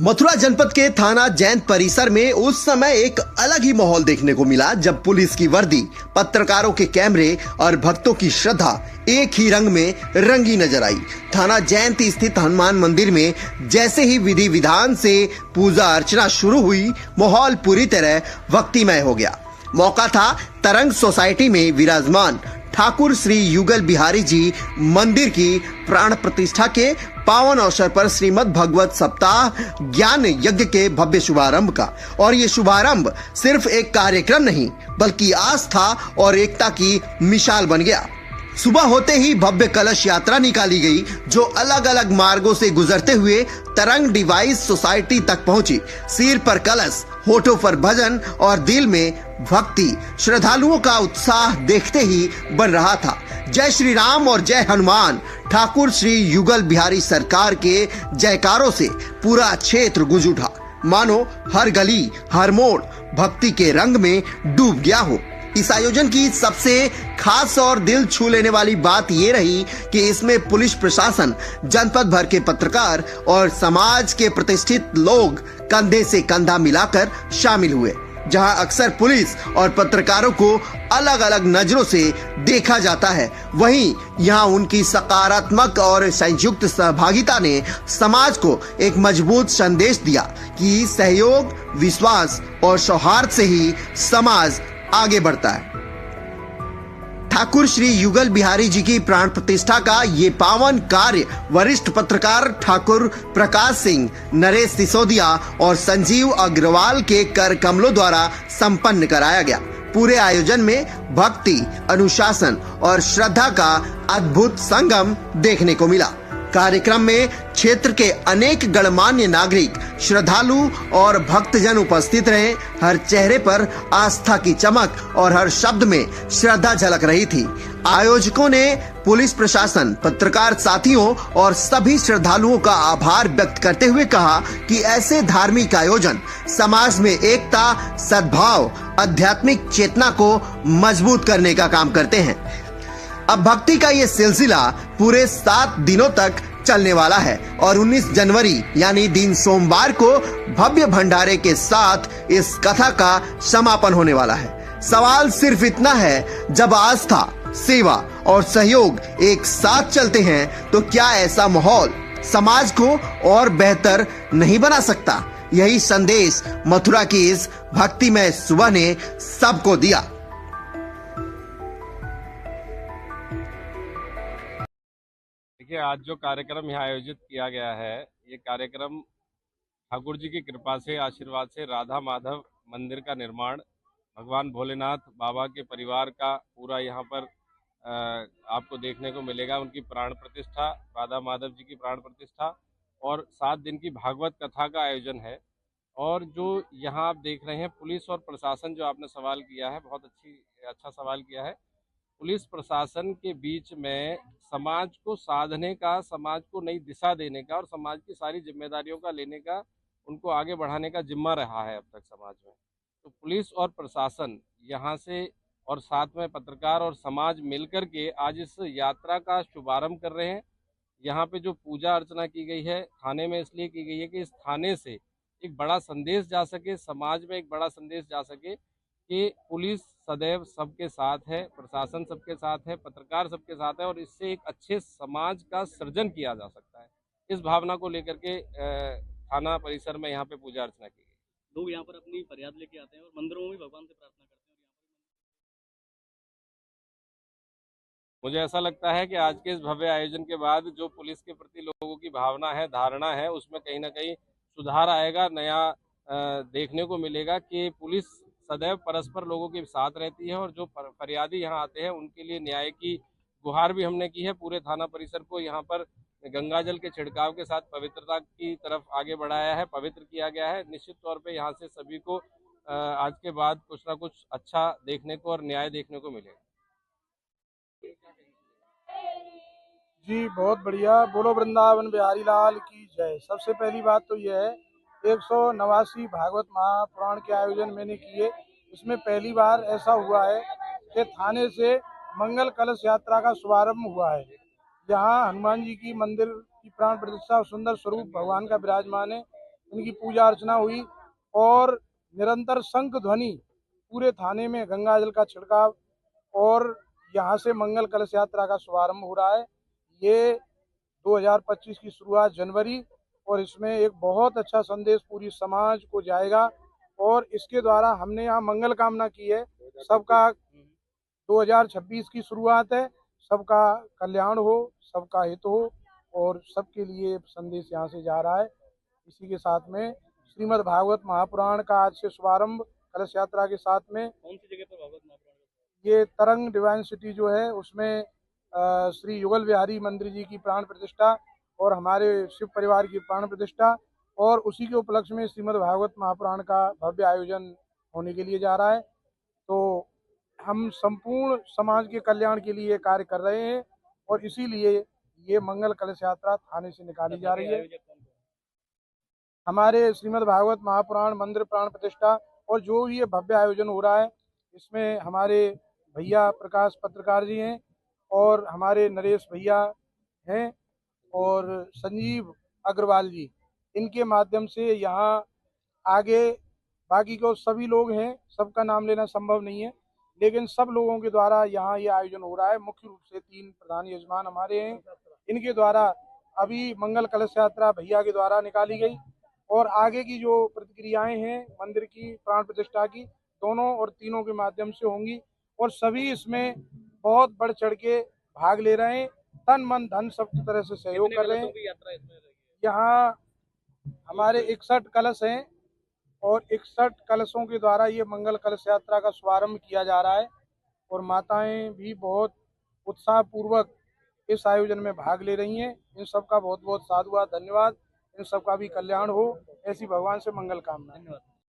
मथुरा जनपद के थाना जैंत परिसर में उस समय एक अलग ही माहौल देखने को मिला जब पुलिस की वर्दी, पत्रकारों के कैमरे और भक्तों की श्रद्धा एक ही रंग में रंगी नजर आई। थाना जैंत स्थित हनुमान मंदिर में जैसे ही विधि विधान से पूजा अर्चना शुरू हुई, माहौल पूरी तरह भक्तिमय हो गया। मौका था तरंग सोसाइटी में विराजमान ठाकुर श्री युगल बिहारी जी मंदिर की प्राण प्रतिष्ठा के पावन अवसर पर श्रीमद् भगवत सप्ताह ज्ञान यज्ञ के भव्य शुभारंभ का। और ये शुभारंभ सिर्फ एक कार्यक्रम नहीं बल्कि आस्था और एकता की मिसाल बन गया। सुबह होते ही भव्य कलश यात्रा निकाली गई जो अलग अलग मार्गों से गुजरते हुए तरंग डिवाइस सोसाइटी तक पहुंची। सिर पर कलश, होठों पर भजन और दिल में भक्ति, श्रद्धालुओं का उत्साह देखते ही बन रहा था। जय श्री राम और जय हनुमान ठाकुर श्री युगल बिहारी सरकार के जयकारों से पूरा क्षेत्र गूंज उठा, मानो हर गली हर मोड़ भक्ति के रंग में डूब गया हो। इस आयोजन की सबसे खास और दिल छू लेने वाली बात ये रही कि इसमें पुलिस प्रशासन, जनपद भर के पत्रकार और समाज के प्रतिष्ठित लोग कंधे से कंधा मिलाकर शामिल हुए। जहां अक्सर पुलिस और पत्रकारों को अलग अलग नजरों से देखा जाता है, वहीं यहां उनकी सकारात्मक और संयुक्त सहभागिता ने समाज को एक मजबूत संदेश दिया कि सहयोग, विश्वास और सौहार्द से ही समाज आगे बढ़ता है। ठाकुर श्री युगल बिहारी जी की प्राण प्रतिष्ठा का ये पावन कार्य वरिष्ठ पत्रकार ठाकुर प्रकाश सिंह, नरेश सिसोदिया और संजीव अग्रवाल के कर कमलों द्वारा संपन्न कराया गया। पूरे आयोजन में भक्ति, अनुशासन और श्रद्धा का अद्भुत संगम देखने को मिला। कार्यक्रम में क्षेत्र के अनेक गणमान्य नागरिक, श्रद्धालु और भक्तजन उपस्थित रहे। हर चेहरे पर आस्था की चमक और हर शब्द में श्रद्धा झलक रही थी। आयोजकों ने पुलिस प्रशासन, पत्रकार साथियों और सभी श्रद्धालुओं का आभार व्यक्त करते हुए कहा कि ऐसे धार्मिक आयोजन समाज में एकता, सद्भाव, आध्यात्मिक चेतना को मजबूत करने का काम करते हैं। अब भक्ति का ये सिलसिला पूरे 7 दिनों तक चलने वाला है और 19 जनवरी यानी दिन सोमवार को भव्य भंडारे के साथ इस कथा का समापन होने वाला है। सवाल सिर्फ इतना है, जब आस्था, सेवा और सहयोग एक साथ चलते हैं तो क्या ऐसा माहौल समाज को और बेहतर नहीं बना सकता? यही संदेश मथुरा की इस भक्तिमय सुबह ने सबको दिया। देखिए, आज जो कार्यक्रम यहाँ आयोजित किया गया है, ये कार्यक्रम ठाकुर जी की कृपा से, आशीर्वाद से राधा माधव मंदिर का निर्माण, भगवान भोलेनाथ बाबा के परिवार का पूरा यहाँ पर आपको देखने को मिलेगा। उनकी प्राण प्रतिष्ठा, राधा माधव जी की प्राण प्रतिष्ठा और 7 दिन की भागवत कथा का आयोजन है। और जो यहाँ आप देख रहे हैं, पुलिस और प्रशासन, जो आपने सवाल किया है, बहुत अच्छा सवाल किया है। पुलिस प्रशासन के बीच में समाज को साधने का, समाज को नई दिशा देने का और समाज की सारी जिम्मेदारियों का लेने का, उनको आगे बढ़ाने का जिम्मा रहा है अब तक समाज में। तो पुलिस और प्रशासन यहाँ से और साथ में पत्रकार और समाज मिलकर के आज इस यात्रा का शुभारंभ कर रहे हैं। यहाँ पे जो पूजा अर्चना की गई है थाने में इसलिए की गई है कि इस थाने से एक बड़ा संदेश जा सके, समाज में एक बड़ा संदेश जा सके कि पुलिस सदैव सबके साथ है, प्रशासन सबके साथ है, पत्रकार सबके साथ है और इससे एक अच्छे समाज का सृजन किया जा सकता है। इस भावना को लेकर के थाना परिसर में यहाँ पे पूजा अर्चना की गई। लोग यहाँ पर अपनी फरियाद लेके आते हैं और मंदिरों में भगवान से प्रार्थना करते हैं। मुझे ऐसा लगता है कि आज के इस भव्य आयोजन के बाद जो पुलिस के प्रति लोगों की भावना है, धारणा है, उसमें कहीं ना कहीं सुधार आएगा। नया देखने को मिलेगा कि पुलिस सदैव परस्पर लोगों के साथ रहती है और जो फरियादी यहाँ आते हैं उनके लिए न्याय की गुहार भी हमने की है। पूरे थाना परिसर को यहाँ पर गंगाजल के छिड़काव के साथ पवित्रता की तरफ आगे बढ़ाया है, पवित्र किया गया है। निश्चित तौर पे यहाँ से सभी को आज के बाद कुछ ना कुछ अच्छा देखने को और न्याय देखने को मिलेगा। जी बहुत बढ़िया। बोलो वृंदावन बिहारी लाल की जय। सबसे पहली बात तो यह है, 189 भागवत महापुराण के आयोजन मैंने किए। इसमें पहली बार ऐसा हुआ है कि थाने से मंगल कलश यात्रा का शुभारंभ हुआ है। यहाँ हनुमान जी की मंदिर की प्राण प्रतिष्ठा, सुंदर स्वरूप भगवान का विराजमान है। इनकी पूजा अर्चना हुई और निरंतर शंख ध्वनि, पूरे थाने में गंगा जल का छिड़काव और यहाँ से मंगल कलश यात्रा का शुभारंभ हो रहा है। ये 2025 की शुरुआत जनवरी, और इसमें एक बहुत अच्छा संदेश पूरी समाज को जाएगा और इसके द्वारा हमने यहाँ मंगल कामना की है। सबका 2026 की शुरुआत है, सबका कल्याण हो, सबका हित हो और सबके लिए संदेश यहाँ से जा रहा है। इसी के साथ में श्रीमद् भागवत महापुराण का आज से शुभारंभ कलश यात्रा के साथ में। कौन सी जगह पर भागवत महापुराण ये तरंग डिवाइन सिटी जो है उसमें श्री युगल बिहारी मंदिर जी की प्राण प्रतिष्ठा और हमारे शिव परिवार की प्राण प्रतिष्ठा, और उसी के उपलक्ष्य में श्रीमद् भागवत महापुराण का भव्य आयोजन होने के लिए जा रहा है। तो हम संपूर्ण समाज के कल्याण के लिए कार्य कर रहे हैं और इसीलिए ये मंगल कलश यात्रा थाने से निकाली जा रही है। आयोजक कौन कौन? हमारे श्रीमद् भागवत महापुराण मंदिर प्राण प्रतिष्ठा और जो ये भव्य आयोजन हो रहा है, इसमें हमारे भैया प्रकाश पत्रकार जी हैं और हमारे नरेश भैया हैं और संजीव अग्रवाल जी, इनके माध्यम से यहाँ आगे बाकी को सभी लोग हैं, सबका नाम लेना संभव नहीं है, लेकिन सब लोगों के द्वारा यहाँ ये आयोजन हो रहा है। मुख्य रूप से 3 प्रधान यजमान हमारे हैं, इनके द्वारा अभी मंगल कलश यात्रा भैया के द्वारा निकाली गई और आगे की जो प्रतिक्रियाएं हैं मंदिर की प्राण प्रतिष्ठा की, दोनों और तीनों के माध्यम से होंगी और सभी इसमें बहुत बढ़ चढ़ के भाग ले रहे हैं, तन मन धन सब तरह से सहयोग कर रहे हैं। की यात्रा इसमें रहेगी? यहाँ हमारे 61 कलश हैं और 61 कलशों के द्वारा ये मंगल कलश यात्रा का शुभारंभ किया जा रहा है और माताएं भी बहुत उत्साह पूर्वक इस आयोजन में भाग ले रही हैं। इन सबका बहुत बहुत साधुवाद, धन्यवाद। इन सबका भी कल्याण हो, ऐसी भगवान से मंगल कामना। धन्यवाद।